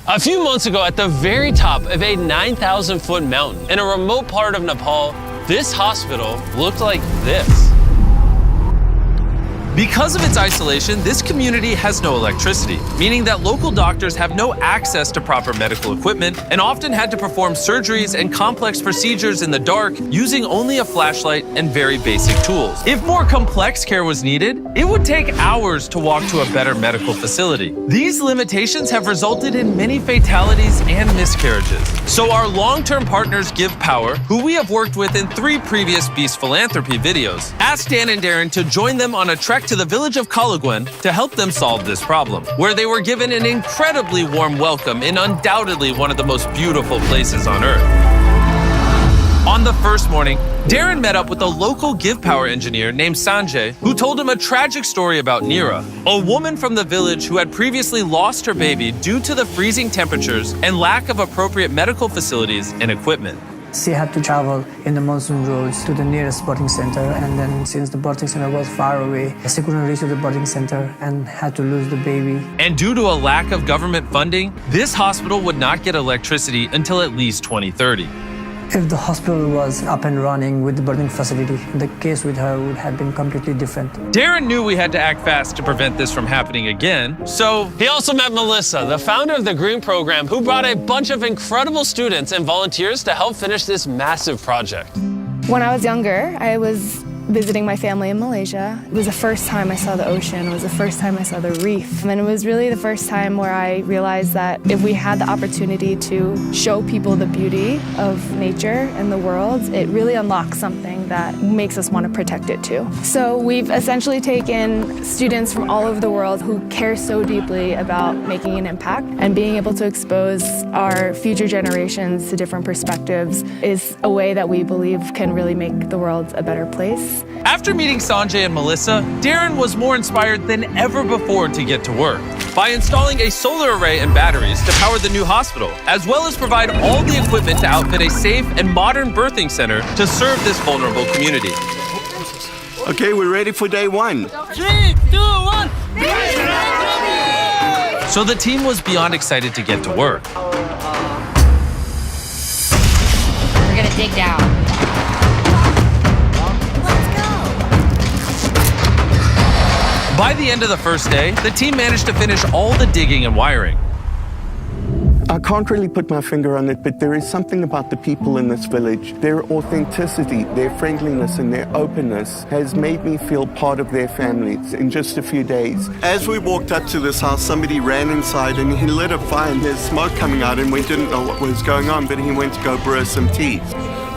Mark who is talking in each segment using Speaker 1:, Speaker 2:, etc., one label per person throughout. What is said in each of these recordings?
Speaker 1: A few months ago, at the very top of a 9,000-foot mountain in a remote part of Nepal, this hospital looked like this. Because of its isolation, this community has no electricity, meaning that local doctors have no access to proper medical equipment and often had to perform surgeries and complex procedures in the dark using only a flashlight and very basic tools. If more complex care was needed, it would take hours to walk to a better medical facility. These limitations have resulted in many fatalities and miscarriages. So our long-term partners Give Power, who we have worked with in 3 previous Beast Philanthropy videos, asked Dan and Darren to join them on a trek to the village of Kalaguen to help them solve this problem, where they were given an incredibly warm welcome in undoubtedly one of the most beautiful places on Earth. On the first morning, Darren met up with a local Give Power engineer named Sanjay, who told him a tragic story about Neera, a woman from the village who had previously lost her baby due to the freezing temperatures and lack of appropriate medical facilities and equipment.
Speaker 2: She had to travel in the monsoon roads to the nearest birthing center, and then since the birthing center was far away, she couldn't reach the birthing center and had to lose the baby.
Speaker 1: And due to a lack of government funding, this hospital would not get electricity until at least 2030.
Speaker 2: If the hospital was up and running with the birthing facility, the case with her would have been completely different.
Speaker 1: Darren knew we had to act fast to prevent this from happening again, so he also met Melissa, the founder of the Green Program, who brought a bunch of incredible students and volunteers to help finish this massive project.
Speaker 3: When I was younger, I was visiting my family in Malaysia. It was the first time I saw the ocean. It was the first time I saw the reef. And it was really the first time where I realized that if we had the opportunity to show people the beauty of nature and the world, it really unlocks something that makes us want to protect it too. So we've essentially taken students from all over the world who care so deeply about making an impact, and being able to expose our future generations to different perspectives is a way that we believe can really make the world a better place.
Speaker 1: After meeting Sanjay and Melissa, Darren was more inspired than ever before to get to work by installing a solar array and batteries to power the new hospital, as well as provide all the equipment to outfit a safe and modern birthing center to serve this vulnerable community.
Speaker 4: Okay, we're ready for day 1.
Speaker 5: 3, 2, 1.
Speaker 1: So the team was beyond excited to get to work.
Speaker 6: We're gonna dig down.
Speaker 1: By the end of the first day, the team managed to finish all the digging and wiring.
Speaker 4: I can't really put my finger on it, but there is something about the people in this village. Their authenticity, their friendliness, and their openness has made me feel part of their families in just a few days. As we walked up to this house, somebody ran inside and he lit a fire and there's smoke coming out, and we didn't know what was going on, but he went to go brew some tea.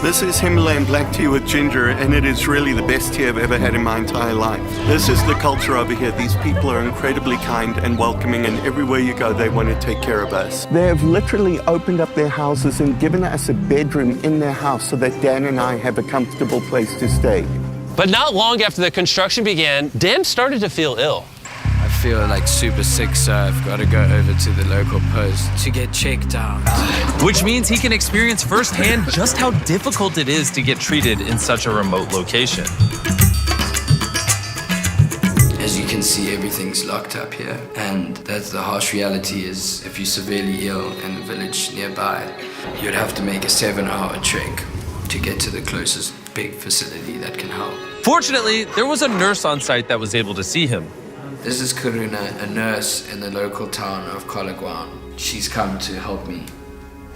Speaker 4: This is Himalayan black tea with ginger, and it is really the best tea I've ever had in my entire life. This is the culture over here. These people are incredibly kind and welcoming, and everywhere you go, they want to take care of us. They have literally opened up their houses and given us a bedroom in their house so that Dan and I have a comfortable place to stay.
Speaker 1: But not long after the construction began, Dan started to feel ill.
Speaker 7: I feel like super sick, so I've got to go over to the local post to get checked out.
Speaker 1: Which means he can experience firsthand just how difficult it is to get treated in such a remote location.
Speaker 7: As you can see, everything's locked up here, and that's the harsh reality. Is if you're severely ill in the village nearby, you'd have to make a 7-hour trek to get to the closest big facility that can help.
Speaker 1: Fortunately, there was a nurse on site that was able to see him.
Speaker 7: This is Karuna, a nurse in the local town of Kalaguen. She's come to help me.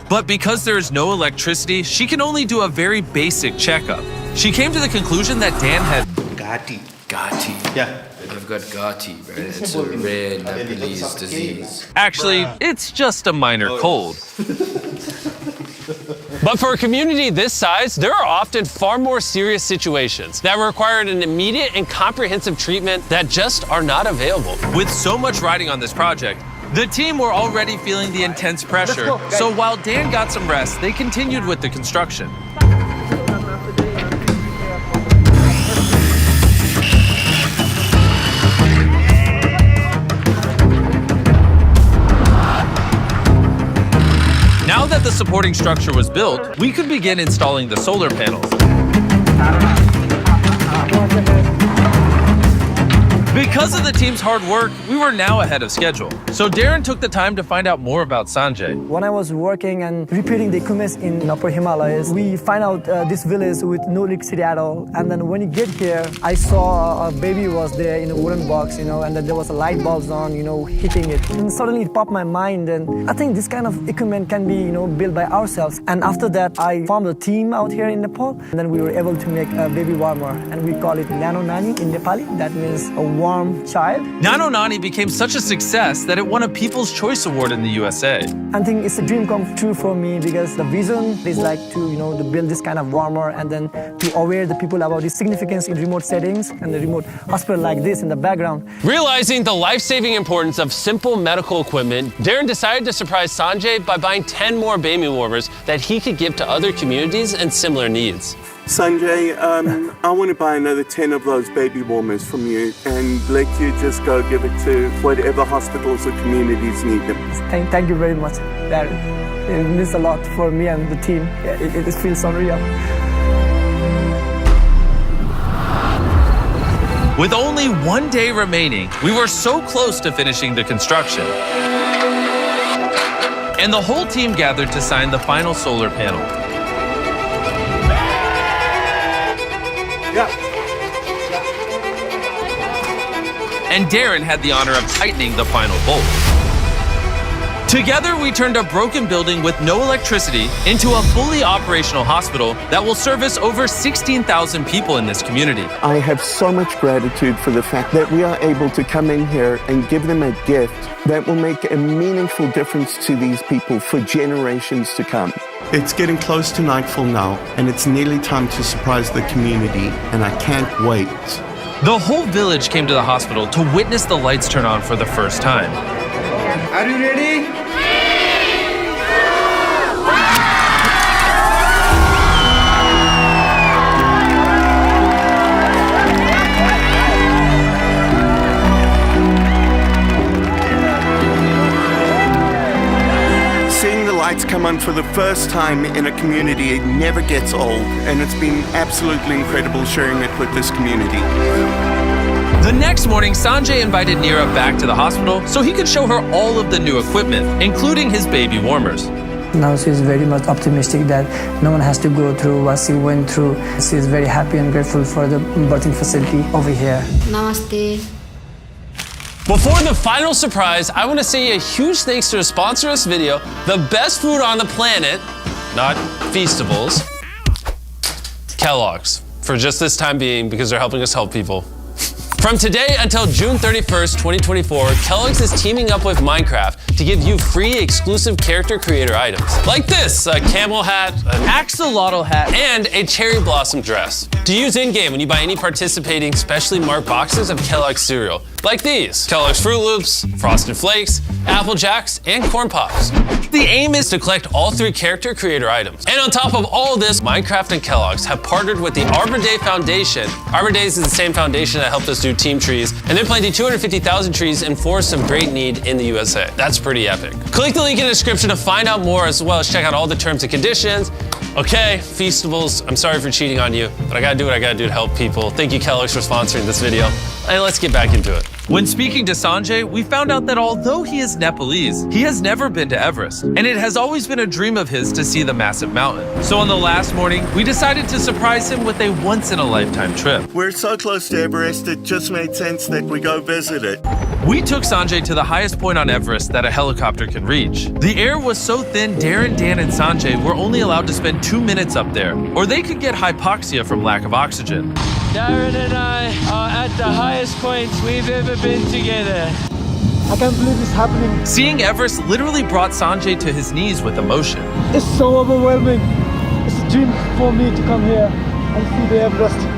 Speaker 1: But because there is no electricity, she can only do a very basic checkup. She came to the conclusion that Dan had
Speaker 4: Gati.
Speaker 7: Gati.
Speaker 4: Yeah.
Speaker 7: I've got Gati, bro. It's a rare Nepalese disease.
Speaker 1: Actually, it's just a minor cold. But for a community this size, there are often far more serious situations that require an immediate and comprehensive treatment that just are not available. With so much riding on this project, the team were already feeling the intense pressure. So while Dan got some rest, they continued with the construction. Now that the supporting structure was built, we could begin installing the solar panels. Because of the team's hard work, we were now ahead of schedule. So Darren took the time to find out more about Sanjay.
Speaker 2: When I was working and repairing the equipment in Upper Himalayas, we find out this village with no electricity at all. And then when you get here, I saw a baby was there in a wooden box, and then there was a light bulbs on, hitting it. And suddenly it popped my mind, and I think this kind of equipment can be, built by ourselves. And after that, I formed a team out here in Nepal, and then we were able to make a baby warmer, and we call it Nano Nani in Nepali. That means a warm child.
Speaker 1: Nano Nani became such a success that it won a People's Choice Award in the USA.
Speaker 2: I think it's a dream come true for me because the vision is like to build this kind of warmer and then to aware the people about the significance in remote settings and the remote hospital like this in the background.
Speaker 5: Realizing the life-saving importance of simple medical equipment, Darren decided to surprise Sanjay by buying 10 more baby warmers that he could give to other communities in similar needs.
Speaker 4: Sanjay, I want to buy another 10 of those baby warmers from you and let you just go give it to whatever hospitals or communities need them.
Speaker 2: Thank you very much, Darren. It means a lot for me and the team. It feels unreal.
Speaker 1: With only 1 day remaining, we were so close to finishing the construction. And the whole team gathered to sign the final solar panel. And Darren had the honor of tightening the final bolt. Together, we turned a broken building with no electricity into a fully operational hospital that will service over 16,000 people in this community.
Speaker 4: I have so much gratitude for the fact that we are able to come in here and give them a gift that will make a meaningful difference to these people for generations to come. It's getting close to nightfall now, and it's nearly time to surprise the community, and I can't wait.
Speaker 1: The whole village came to the hospital to witness the lights turn on for the first time.
Speaker 8: Are you ready?
Speaker 4: Seeing the lights come on for the first time in a community, it never gets old, and it's been absolutely incredible sharing it with this community.
Speaker 1: The next morning, Sanjay invited Neera back to the hospital so he could show her all of the new equipment, including his baby warmers.
Speaker 2: Now she's very much optimistic that no one has to go through what she went through. She's very happy and grateful for the birthing facility over here.
Speaker 6: Namaste.
Speaker 5: Before the final surprise, I want to say a huge thanks to the sponsor of this video, the best food on the planet, not Feastables, Kellogg's, for just this time being because they're helping us help people. From today until June 31st, 2024, Kellogg's is teaming up with Minecraft to give you free exclusive character creator items. Like this, a camel hat, an axolotl hat, and a cherry blossom dress. To use in-game when you buy any participating specially marked boxes of Kellogg's cereal. Like these, Kellogg's Fruit Loops, Frosted Flakes, Apple Jacks, and Corn Pops. The aim is to collect all 3 character creator items. And on top of all this, Minecraft and Kellogg's have partnered with the Arbor Day Foundation. Arbor Days is the same foundation that helped us do team trees, and they're planting 250,000 trees in forests of great need in the USA. That's pretty epic. Click the link in the description to find out more, as well as check out all the terms and conditions. Okay, Feastables, I'm sorry for cheating on you, but I gotta do what I gotta do to help people. Thank you, Kellogg's, for sponsoring this video. And let's get back into it.
Speaker 1: When speaking to Sanjay, we found out that although he is Nepalese, he has never been to Everest, and it has always been a dream of his to see the massive mountain. So on the last morning, we decided to surprise him with a once-in-a-lifetime trip.
Speaker 4: We're so close to Everest, it just made sense that we go visit it.
Speaker 1: We took Sanjay to the highest point on Everest that a helicopter can reach. The air was so thin, Darren, Dan, and Sanjay were only allowed to spend 2 minutes up there, or they could get hypoxia from lack of oxygen.
Speaker 9: Darren and I are at the highest points we've ever been together.
Speaker 2: I can't believe it's happening.
Speaker 1: Seeing Everest literally brought Sanjay to his knees with emotion.
Speaker 2: It's so overwhelming. It's a dream for me to come here and see the Everest.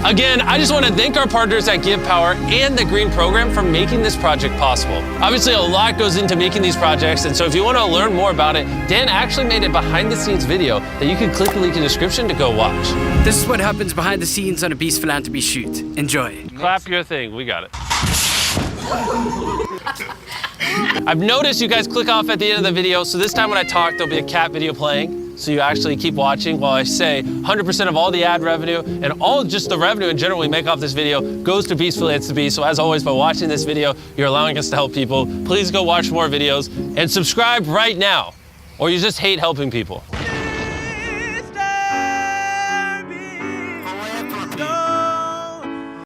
Speaker 5: Again, I just want to thank our partners at Give Power and the Green Program for making this project possible. Obviously, a lot goes into making these projects, and so if you want to learn more about it, Dan actually made a behind-the-scenes video that you can click the link in the description to go watch.
Speaker 10: This is what happens behind the scenes on a Beast Philanthropy shoot. Enjoy.
Speaker 5: Clap your thing, we got it. I've noticed you guys click off at the end of the video, so this time when I talk, there'll be a cat video playing. so you actually keep watching while I say 100% of all the ad revenue and all just the revenue in general we make off this video goes to Beast Philanthropy. So as always, by watching this video, you're allowing us to help people. Please go watch more videos and subscribe right now, or you just hate helping people.